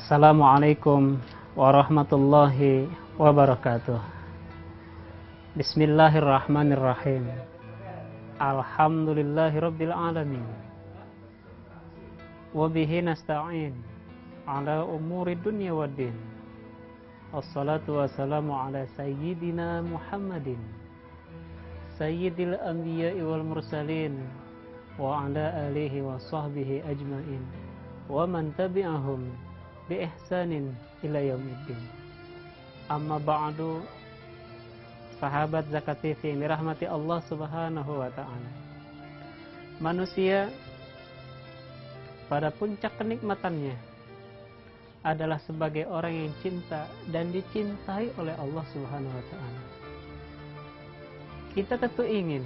Assalamualaikum warahmatullahi wabarakatuh. Bismillahirrahmanirrahim. Alhamdulillahirabbil alamin. Wa bihi nasta'in ala umuri dunya waddin. Wassalatu wassalamu ala sayyidina Muhammadin sayyidil anbiya'i wal mursalin wa ala alihi wa sahbihi ajmain wa man tabi'ahum bi ihsanin ila yaumiddin. Amma ba'du, sahabat Zakat TV yang dirahmati Allah Subhanahu wa taala. Manusia pada puncak kenikmatannya adalah sebagai orang yang cinta dan dicintai oleh Allah Subhanahu wa taala. Kita tentu ingin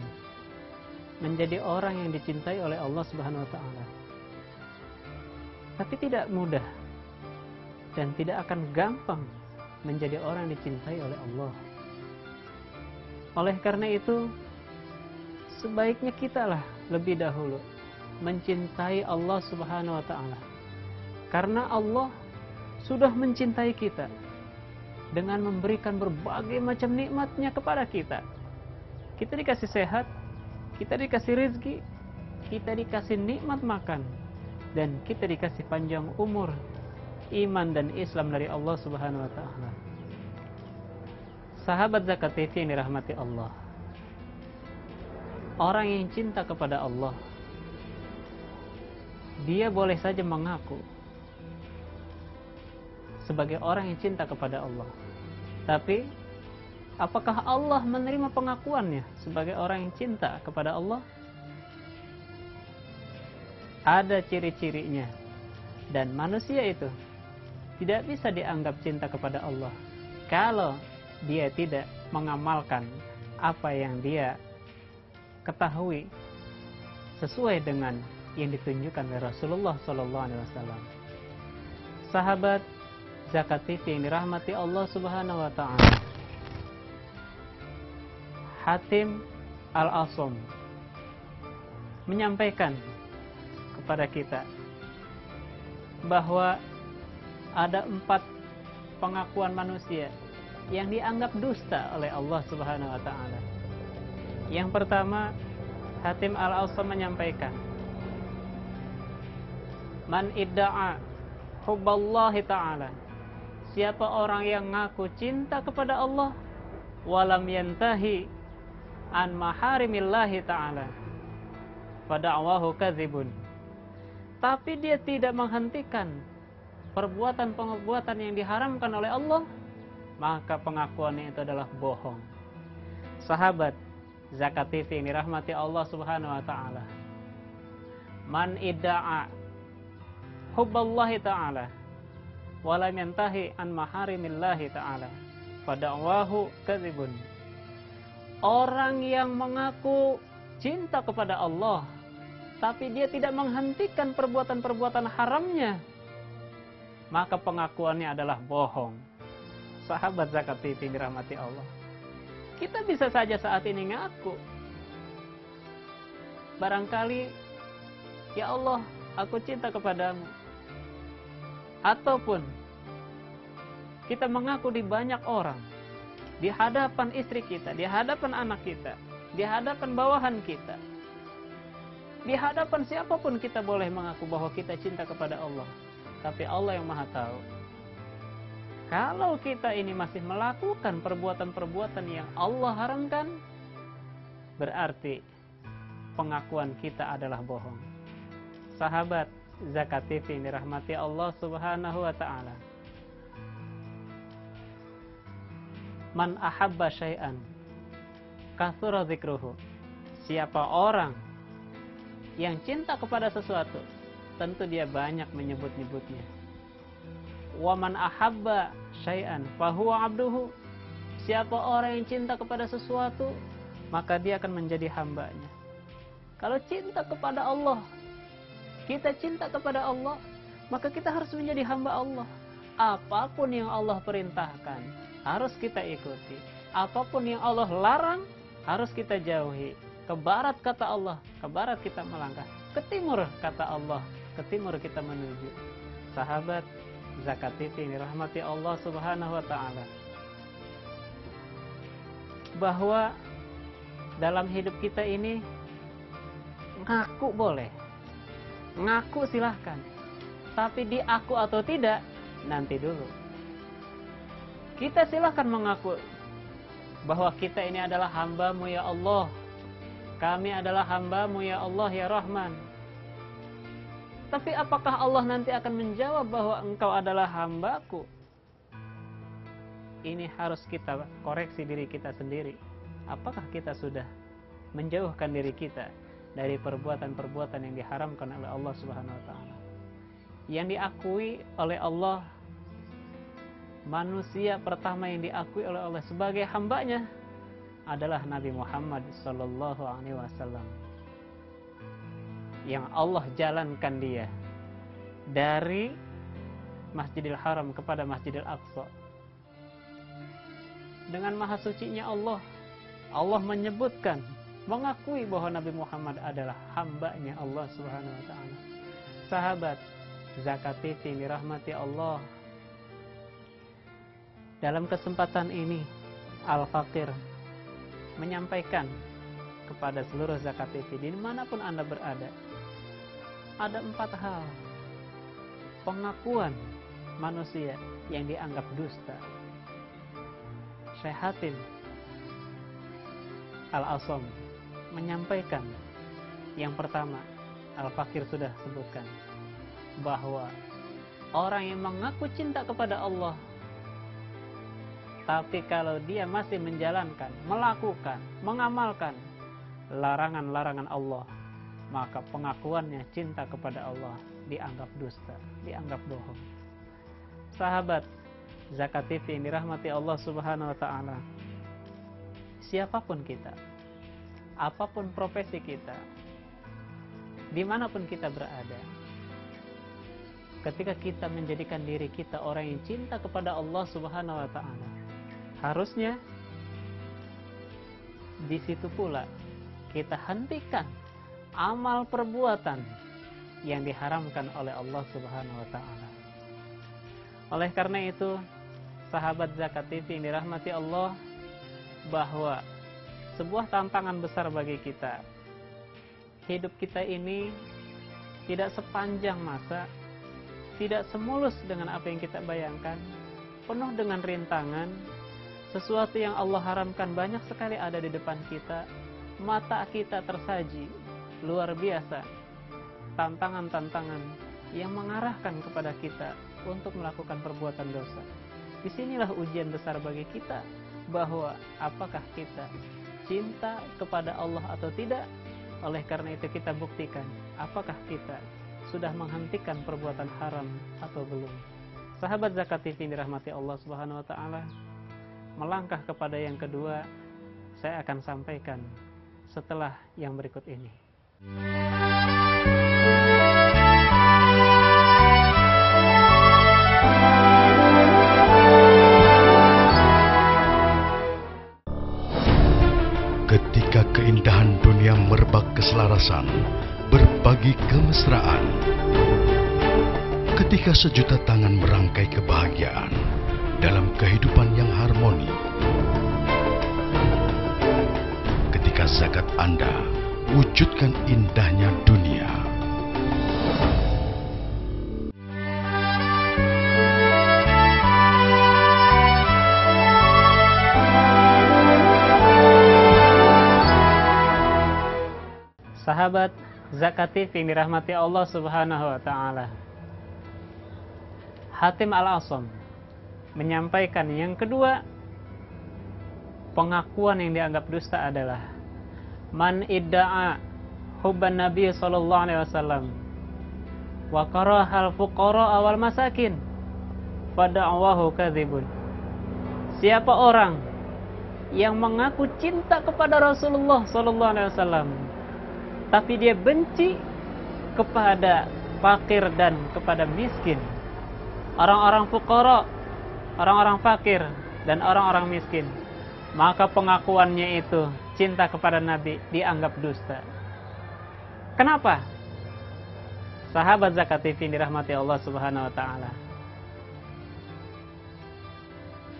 menjadi orang yang dicintai oleh Allah Subhanahu wa taala. Tapi tidak mudah dan tidak akan gampang menjadi orang yang dicintai oleh Allah. Oleh karena itu, sebaiknya kitalah lebih dahulu mencintai Allah Subhanahu wa taala. Karena Allah sudah mencintai kita dengan memberikan berbagai macam nikmatnya kepada kita. Kita dikasih sehat, kita dikasih rezeki, kita dikasih nikmat makan, dan kita dikasih panjang umur, iman dan Islam dari Allah Subhanahu wa taala. Sahabat Zakat TV yang dirahmati Allah, orang yang cinta kepada Allah, dia boleh saja mengaku sebagai orang yang cinta kepada Allah. Tapi apakah Allah menerima pengakuannya sebagai orang yang cinta kepada Allah? Ada ciri-cirinya. Dan manusia itu tidak bisa dianggap cinta kepada Allah kalau dia tidak mengamalkan apa yang dia ketahui sesuai dengan yang ditunjukkan oleh Rasulullah SAW. Sahabat Zakat TV yang dirahmati Allah Subhanahu wa taala, Hatim Al-Asam menyampaikan kepada kita bahwa ada 4 pengakuan manusia yang dianggap dusta oleh Allah Subhanahu wa taala. Yang pertama, Hatim Al-Asam menyampaikan, man idda'a hubballahi ta'ala, siapa orang yang ngaku cinta kepada Allah walam yantahi an maharimillahi ta'ala fada'wahu kadzibun, tapi dia tidak menghentikan perbuatan-perbuatan yang diharamkan oleh Allah, maka pengakuannya itu adalah bohong. Sahabat Zakat TV yang dirahmati Allah Subhanahu wa taala, man idda'a hubballahi ta'ala wa lam yantahi an maharimillahi ta'ala fada'wahu kadzibun, orang yang mengaku cinta kepada Allah tapi dia tidak menghentikan perbuatan-perbuatan haramnya, maka pengakuannya adalah bohong. Sahabat Zakat TV dirahmati Allah, kita bisa saja saat ini ngaku, barangkali, ya Allah, aku cinta kepadamu. Ataupun kita mengaku di banyak orang, di hadapan istri kita, di hadapan anak kita, di hadapan bawahan kita, di hadapan siapapun kita boleh mengaku bahwa kita cinta kepada Allah. Tapi Allah yang Maha tahu. Kalau kita ini masih melakukan perbuatan-perbuatan yang Allah haramkan, berarti pengakuan kita adalah bohong. Sahabat Zakat TV yang dirahmati Allah Subhanahu wa taala, man ahabba syai'an katsura dzikruhu, siapa orang yang cinta kepada sesuatu, tentu dia banyak menyebut-nyebutnya. Wa man ahabba syai'an fahuwa abduhu, siapa orang yang cinta kepada sesuatu, maka dia akan menjadi hambanya. Kalau cinta kepada Allah, kita cinta kepada Allah, maka kita harus menjadi hamba Allah. Apapun yang Allah perintahkan harus kita ikuti. Apapun yang Allah larang harus kita jauhi. Ke barat kata Allah, ke barat kita melangkah. Ke timur kata Allah, ke timur kita menuju. Sahabat Zakat TV ini rahmati Allah Subhanahu wa taala, bahwa dalam hidup kita ini ngaku boleh, ngaku silahkan, tapi diaku atau tidak nanti dulu. Kita silahkan mengaku bahwa kita ini adalah hamba-Mu ya Allah, kami adalah hamba-Mu ya Allah ya Rahman. Tapi apakah Allah nanti akan menjawab bahwa engkau adalah hamba-Ku? Ini harus kita koreksi diri kita sendiri. Apakah kita sudah menjauhkan diri kita dari perbuatan-perbuatan yang diharamkan oleh Allah Subhanahu wa taala? Yang diakui oleh Allah, manusia pertama yang diakui oleh Allah sebagai hambanya adalah Nabi Muhammad sallallahu alaihi wasallam. Yang Allah jalankan dia dari Masjidil Haram kepada Masjidil Aqsa. Dengan maha sucinya Allah, Allah menyebutkan, mengakui bahwa Nabi Muhammad adalah hambanya Allah Subhanahu wa taala. Sahabat Zakat TV dirahmati Allah, dalam kesempatan ini Al-Fakir menyampaikan kepada seluruh Zakat TV dimanapun Anda berada, ada 4 hal pengakuan manusia yang dianggap dusta. Syekh Hatim Al-Asam menyampaikan yang pertama, Al-Fakir sudah sebutkan, bahwa orang yang mengaku cinta kepada Allah, tapi kalau dia masih menjalankan, melakukan, mengamalkan larangan-larangan Allah, maka pengakuannya cinta kepada Allah dianggap dusta, dianggap bohong. Sahabat Zakat TV yang dirahmati Allah Subhanahu wa taala, siapapun kita, apapun profesi kita, dimanapun kita berada, ketika kita menjadikan diri kita orang yang cinta kepada Allah Subhanahu wa taala, harusnya di situ pula kita hentikan amal perbuatan yang diharamkan oleh Allah Subhanahu wa taala. Oleh karena itu, sahabat Zakat TV yang dirahmati Allah, bahwa sebuah tantangan besar bagi kita. Hidup kita ini tidak sepanjang masa, tidak semulus dengan apa yang kita bayangkan, penuh dengan rintangan. Sesuatu yang Allah haramkan banyak sekali ada di depan kita. Mata kita tersaji luar biasa tantangan-tantangan yang mengarahkan kepada kita untuk melakukan perbuatan dosa. Disinilah ujian besar bagi kita, bahwa apakah kita cinta kepada Allah atau tidak. Oleh karena itu kita buktikan apakah kita sudah menghentikan perbuatan haram atau belum. Sahabat Zakat TV dirahmati Allah Subhanahu wa taala, melangkah kepada yang kedua, saya akan sampaikan setelah yang berikut ini. Ketika keindahan dunia merebak keselarasan, berbagi kemesraan. Ketika sejuta tangan merangkai kebahagiaan dalam kehidupan yang harmoni. Ketika zakat Anda wujudkan indahnya dunia. Sahabat Zakat TV yang dirahmati Allah Subhanahu wa taala, Hatim Al-Asam menyampaikan yang kedua, pengakuan yang dianggap dusta adalah man idda'a hubban Nabi sallallahu alaihi wasallam wa karahal fuqara wal masakin fada'wahu kadzibun. Siapa orang yang mengaku cinta kepada Rasulullah sallallahu alaihi wasallam, tapi dia benci kepada fakir dan kepada miskin, orang-orang fuqara, orang-orang fakir dan orang-orang miskin, maka pengakuannya itu cinta kepada Nabi dianggap dusta. Kenapa? Sahabat Zakat TV dirahmati Allah Subhanahu wa taala,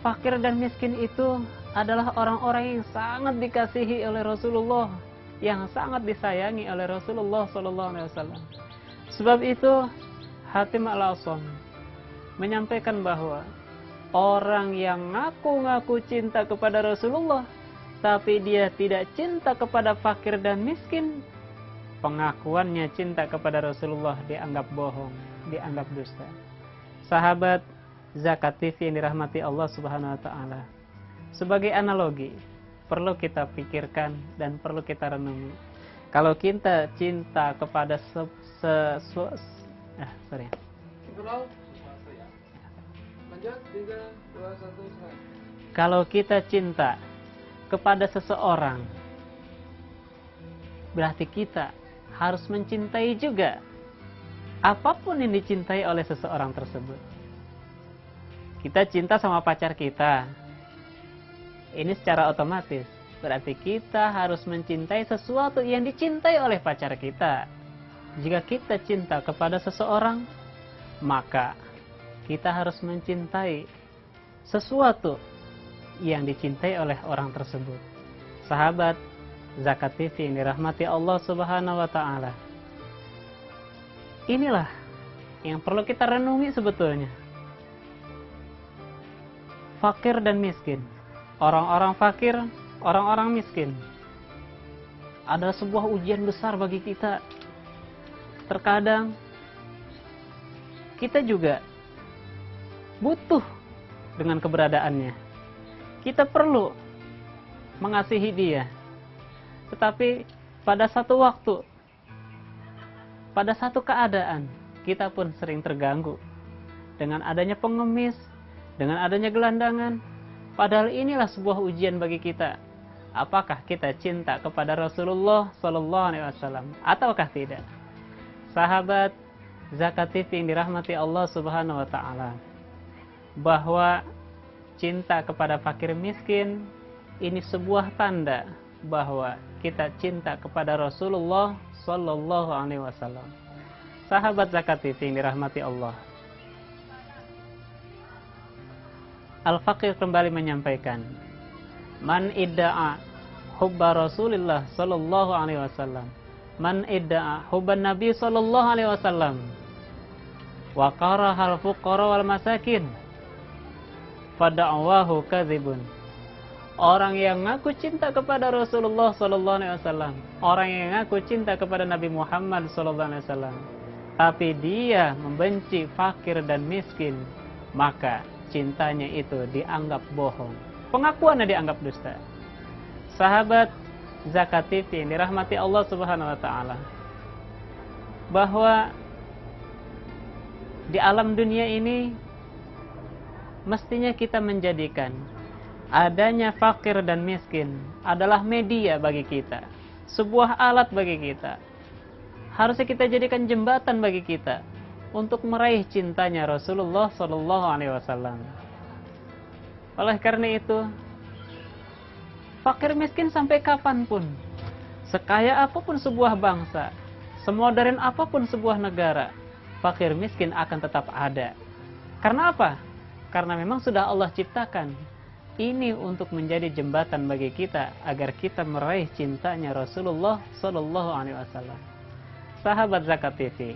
fakir dan miskin itu adalah orang-orang yang sangat dikasihi oleh Rasulullah, yang sangat disayangi oleh Rasulullah SAW. Sebab itu Hatim Al-Asam menyampaikan bahwa orang yang ngaku-ngaku cinta kepada Rasulullah tapi dia tidak cinta kepada fakir dan miskin, pengakuannya cinta kepada Rasulullah dianggap bohong, dianggap dusta. Sahabat Zakat TV yang dirahmati Allah Subhanahu wa taala, sebagai analogi perlu kita pikirkan dan perlu kita renungi. Kalau kita cinta kepada kalau kita cinta kepada seseorang, berarti kita harus mencintai juga apapun yang dicintai oleh seseorang tersebut. Kita cinta sama pacar kita, ini secara otomatis berarti kita harus mencintai sesuatu yang dicintai oleh pacar kita. Jika kita cinta kepada seseorang, maka kita harus mencintai sesuatu yang dicintai oleh orang tersebut. Sahabat Zakat TV yang dirahmati Allah Subhanahu wa taala, inilah yang perlu kita renungi sebetulnya. Fakir dan miskin, orang-orang fakir, orang-orang miskin adalah sebuah ujian besar bagi kita. Terkadang kita juga butuh dengan keberadaannya. Kita perlu mengasihi dia. Tetapi pada satu waktu, pada satu keadaan, kita pun sering terganggu dengan adanya pengemis, dengan adanya gelandangan. Padahal inilah sebuah ujian bagi kita. Apakah kita cinta kepada Rasulullah SAW ataukah tidak? Sahabat Zakat TV yang dirahmati Allah Subhanahu wa taala, bahwa cinta kepada fakir miskin ini sebuah tanda bahwa kita cinta kepada Rasulullah SAW. Sahabat Zakat TV yang dirahmati Allah, Al-Faqih kembali menyampaikan, man idda'a hubba Rasulillah sallallahu alaihi wasallam, man idda'a hubban Nabi sallallahu alaihi wasallam, wa qarahal fuqara wal masakin, fada'wahu kadzibun. Orang yang ngaku cinta kepada Rasulullah sallallahu alaihi wasallam, orang yang ngaku cinta kepada Nabi Muhammad sallallahu alaihi wasallam, tapi dia membenci fakir dan miskin, maka cintanya itu dianggap bohong. Pengakuannya dianggap dusta. Sahabat Zakat TV yang dirahmati Allah Subhanahu wa taala, bahwa di alam dunia ini mestinya kita menjadikan adanya fakir dan miskin adalah media bagi kita, sebuah alat bagi kita. Harusnya kita jadikan jembatan bagi kita untuk meraih cintanya Rasulullah Sallallahu Alaihi Wasallam. Oleh karena itu, fakir miskin sampai kapanpun, sekaya apapun sebuah bangsa, semodern apapun sebuah negara, fakir miskin akan tetap ada. Karena apa? Karena memang sudah Allah ciptakan ini untuk menjadi jembatan bagi kita agar kita meraih cintanya Rasulullah Sallallahu Alaihi Wasallam. Sahabat Zakat TV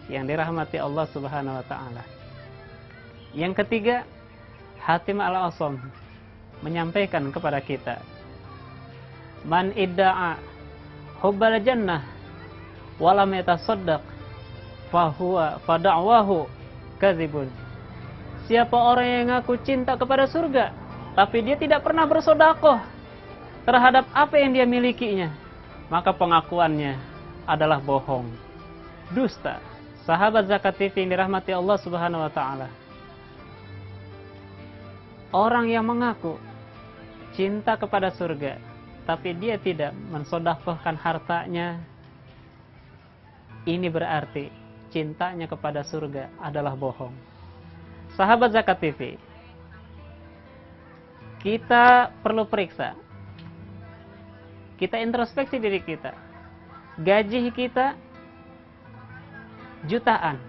yang dirahmati Allah Subhanahu Wa Taala. Yang ketiga, Hatim Al-Asam menyampaikan kepada kita, man idda'a hubbal jannah walam yatasaddaq fahuwa fada'wahu kadzibun. Siapa orang yang ngaku cinta kepada surga tapi dia tidak pernah bersedekah terhadap apa yang dia milikinya, maka pengakuannya adalah bohong, dusta. Sahabat Zakat TV yang dirahmati Allah Subhanahu wa taala, orang yang mengaku cinta kepada surga tapi dia tidak mensedekahkan hartanya, ini berarti cintanya kepada surga adalah bohong. Sahabat Zakat TV, kita perlu periksa, kita introspeksi diri kita. Gaji kita jutaan,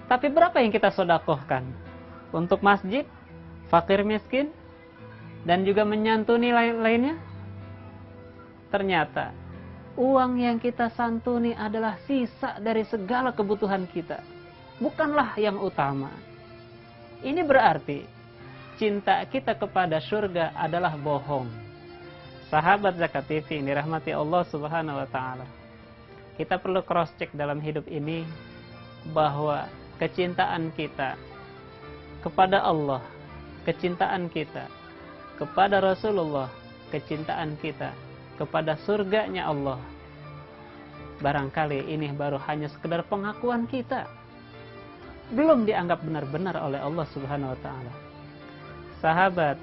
tapi berapa yang kita sedekahkan untuk masjid, fakir miskin, dan juga menyantuni lainnya? Ternyata uang yang kita santuni adalah sisa dari segala kebutuhan kita, bukanlah yang utama. Ini berarti cinta kita kepada surga adalah bohong. Sahabat Zakat TV ini rahmati Allah Subhanahu wa taala. Kita perlu cross check dalam hidup ini bahwa kecintaan kita kepada Allah, kecintaan kita kepada Rasulullah, kecintaan kita kepada surganya Allah, barangkali ini baru hanya sekedar pengakuan kita, belum dianggap benar-benar oleh Allah Subhanahu wa taala. Sahabat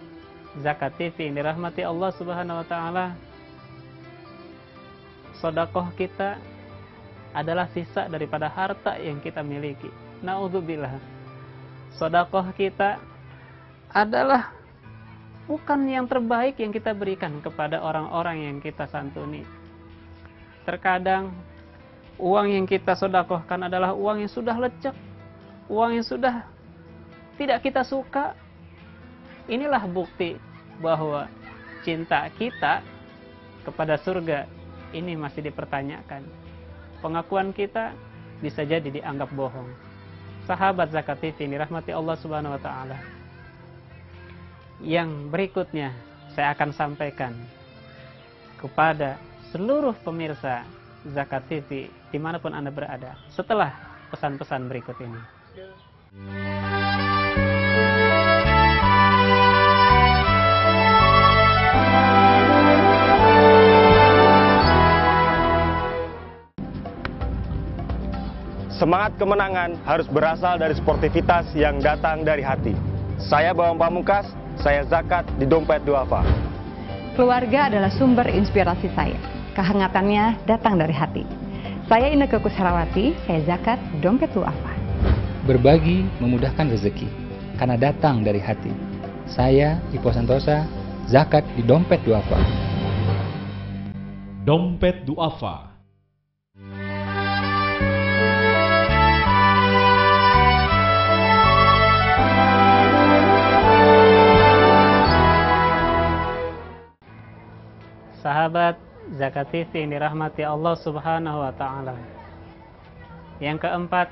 Zakat TV yang dirahmati Allah Subhanahu wa taala, sedekah kita adalah sisa daripada harta yang kita miliki. Naudzubillah. Sedekah kita adalah bukan yang terbaik yang kita berikan kepada orang-orang yang kita santuni. Terkadang uang yang kita sedekahkan adalah uang yang sudah lecek, uang yang sudah tidak kita suka. Inilah bukti bahwa cinta kita kepada surga ini masih dipertanyakan. Pengakuan kita bisa jadi dianggap bohong. Sahabat Zakat TV ini rahmati Allah Subhanahu wa taala. Yang berikutnya saya akan sampaikan kepada seluruh pemirsa Zakat TV dimanapun Anda berada setelah pesan-pesan berikut ini. Semangat kemenangan harus berasal dari sportivitas yang datang dari hati. Saya Bawang Pamungkas, saya zakat di Dompet Duafa. Keluarga adalah sumber inspirasi saya. Kehangatannya datang dari hati. Saya Inneke Koesherawati, saya zakat Dompet Duafa. Berbagi memudahkan rezeki, karena datang dari hati. Saya Ipo Santosa, zakat di Dompet Duafa. Dompet Duafa. Sahabat Zakat TV yang dirahmati Allah Subhanahu wa taala. Yang keempat,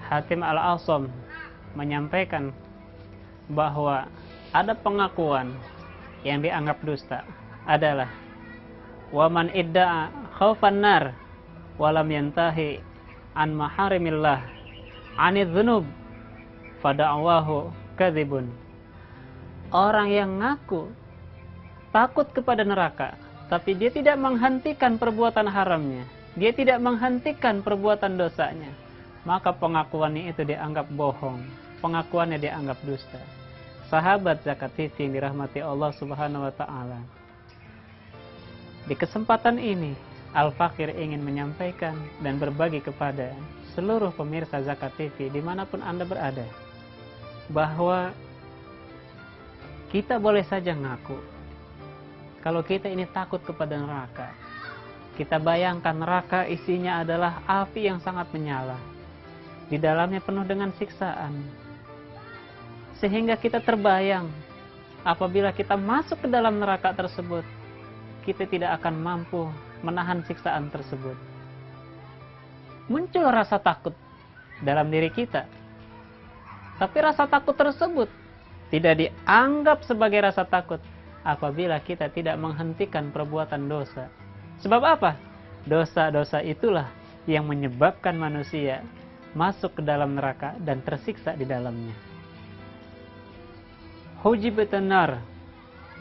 Hatim Al-Asam menyampaikan bahwa ada pengakuan yang dianggap dusta adalah waman idda'a khaufan nar walam yantahi an maharimillah anidz dzunub fada'wahu kadzibun. Orang yang ngaku takut kepada neraka, tapi dia tidak menghentikan perbuatan haramnya, dia tidak menghentikan perbuatan dosanya, maka pengakuannya itu dianggap bohong, pengakuannya dianggap dusta. Sahabat Zakat TV yang dirahmati Allah Subhanahu wa taala. Di kesempatan ini, Al-Fakir ingin menyampaikan dan berbagi kepada seluruh pemirsa Zakat TV dimanapun Anda berada, bahwa kita boleh saja ngaku kalau kita ini takut kepada neraka. Kita bayangkan neraka isinya adalah api yang sangat menyala. Di dalamnya penuh dengan siksaan. Sehingga kita terbayang apabila kita masuk ke dalam neraka tersebut, kita tidak akan mampu menahan siksaan tersebut. Muncul rasa takut dalam diri kita. Tapi rasa takut tersebut tidak dianggap sebagai rasa takut apabila kita tidak menghentikan perbuatan dosa. Sebab apa? Dosa-dosa itulah yang menyebabkan manusia masuk ke dalam neraka dan tersiksa di dalamnya. Hujibatun nar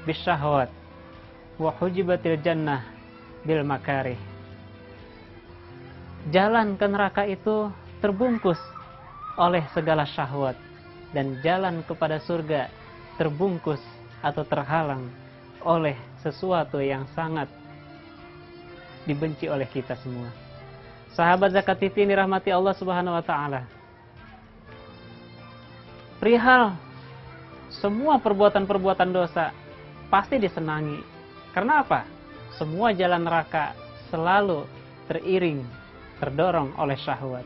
bisyahwat wa hujibatil jannah bil makarih. Jalan ke neraka itu terbungkus oleh segala syahwat, dan jalan kepada surga terbungkus atau terhalang oleh sesuatu yang sangat dibenci oleh kita semua. Sahabat Zakat TV ini dirahmati Allah Subhanahu wa taala. Perihal semua perbuatan-perbuatan dosa pasti disenangi. Karena apa? Semua jalan neraka selalu teriring, terdorong oleh syahwat.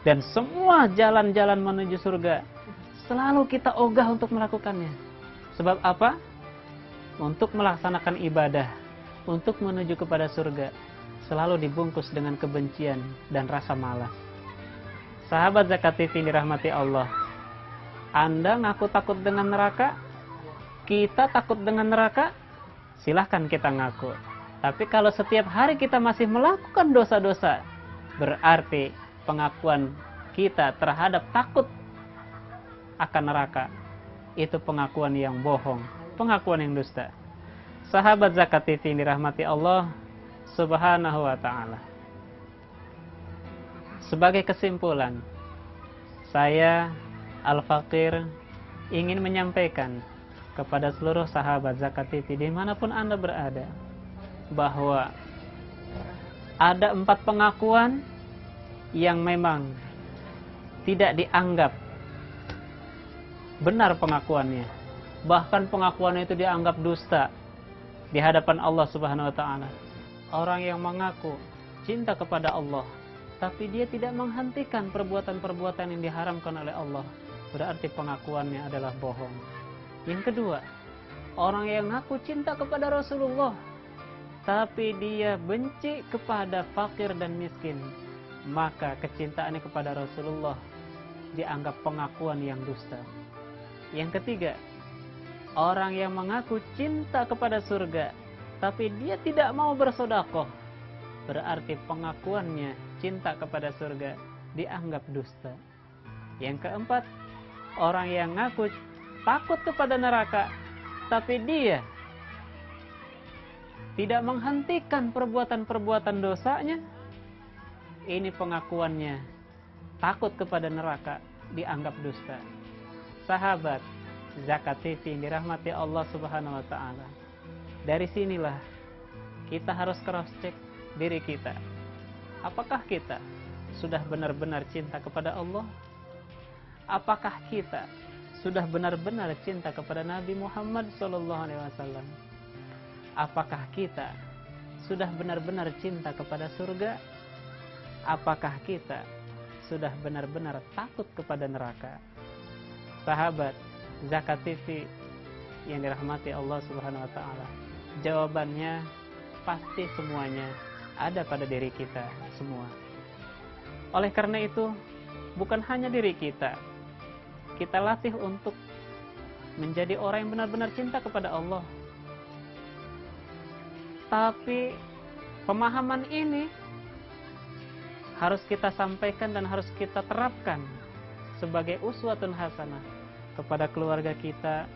Dan semua jalan-jalan menuju surga selalu kita ogah untuk melakukannya. Sebab apa? Untuk melaksanakan ibadah, untuk menuju kepada surga, selalu dibungkus dengan kebencian dan rasa malas. Sahabat Zakat TV dirahmati Allah, Anda ngaku takut dengan neraka? Kita takut dengan neraka? Silahkan kita ngaku. Tapi kalau setiap hari kita masih melakukan dosa-dosa, berarti pengakuan kita terhadap takut akan neraka itu pengakuan yang bohong, pengakuan yang dusta. Sahabat Zakat TV dirahmati Allah Subhanahu wa ta'ala. Sebagai kesimpulan, saya Al-Fakir ingin menyampaikan kepada seluruh sahabat Zakat TV dimanapun Anda berada, bahwa ada 4 pengakuan yang memang tidak dianggap benar pengakuannya. Bahkan pengakuannya itu dianggap dusta di hadapan Allah Subhanahu wa ta'ala. Orang yang mengaku cinta kepada Allah, tapi dia tidak menghentikan perbuatan-perbuatan yang diharamkan oleh Allah, berarti pengakuannya adalah bohong. Yang kedua, orang yang mengaku cinta kepada Rasulullah, tapi dia benci kepada fakir dan miskin, maka kecintaannya kepada Rasulullah dianggap pengakuan yang dusta. Yang ketiga, orang yang mengaku cinta kepada surga, tapi dia tidak mau bersedekah, berarti pengakuannya cinta kepada surga dianggap dusta. Yang keempat, orang yang mengaku takut kepada neraka, tapi dia tidak menghentikan perbuatan-perbuatan dosanya, ini pengakuannya takut kepada neraka, dianggap dusta. Sahabat Zakat TV yang dirahmati Allah Subhanahu wa ta'ala, dari sinilah kita harus cross check diri kita. Apakah kita sudah benar-benar cinta kepada Allah? Apakah kita sudah benar-benar cinta kepada Nabi Muhammad SAW? Apakah kita sudah benar-benar cinta kepada surga? Apakah kita sudah benar-benar takut kepada neraka? Sahabat Zakat TV yang dirahmati Allah Subhanahu wa ta'ala, jawabannya pasti semuanya ada pada diri kita semua. Oleh karena itu, bukan hanya diri kita latih untuk menjadi orang yang benar-benar cinta kepada Allah. Tapi pemahaman ini harus kita sampaikan dan harus kita terapkan sebagai uswatun hasanah kepada keluarga kita,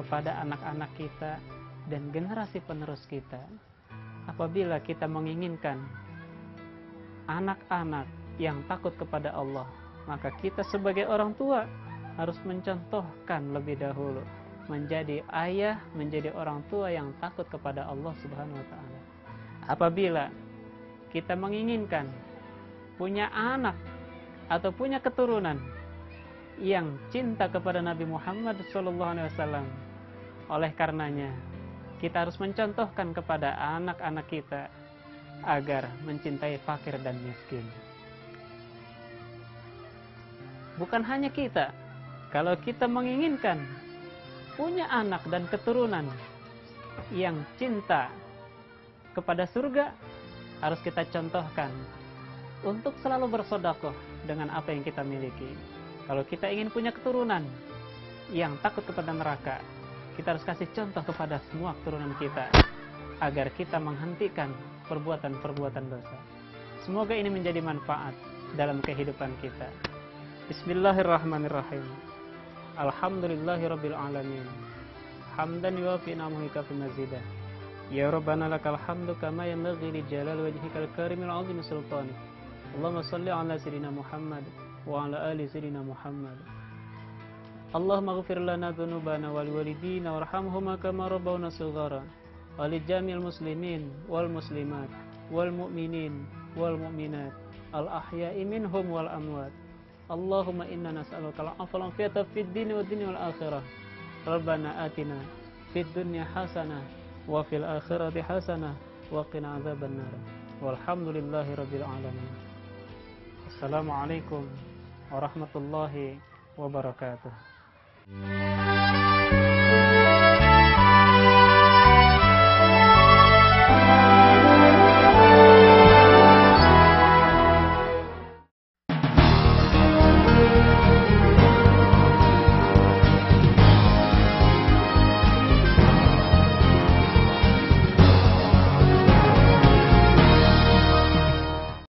kepada anak-anak kita, dan generasi penerus kita. Apabila kita menginginkan anak-anak yang takut kepada Allah, maka kita sebagai orang tua harus mencontohkan lebih dahulu menjadi ayah, menjadi orang tua yang takut kepada Allah Subhanahu wa ta'ala. Apabila kita menginginkan punya anak atau punya keturunan yang cinta kepada Nabi Muhammad SAW, oleh karenanya kita harus mencontohkan kepada anak-anak kita agar mencintai fakir dan miskin. Bukan hanya kita, kalau kita menginginkan punya anak dan keturunan yang cinta kepada surga, harus kita contohkan untuk selalu bersedekah dengan apa yang kita miliki. Kalau kita ingin punya keturunan yang takut kepada neraka, kita harus kasih contoh kepada semua keturunan kita agar kita menghentikan perbuatan-perbuatan dosa. Semoga ini menjadi manfaat dalam kehidupan kita. Bismillahirrahmanirrahim. Alhamdulillahirabbil alamin. Hamdan yuwafi ni'amahu kafi mazidah. Ya Rabbana lakal hamdu kama yanbaghi li jalali wajhikal karimil 'azimi sultanik. Allahumma shalli ala sayyidina Muhammad wa ala ali sayyidina Muhammad. Allahumma ighfir lana dhunubana wal walidina warhamhuma kama rabbawna shighara. Wa li jami'il muslimin wal muslimat wal mu'minin wal mu'minat al ahya'i minhum wal amwat. Allahumma inna nas'aluka al-'afwa wal 'afiyata fid dini wad dunya wal akhirah. Rabbana atina fid dunya hasanah wa fil akhirati hasanah wa qina adzabannar. Walhamdulillahi rabbil alamin. Assalamualaikum warahmatullahi wabarakatuh.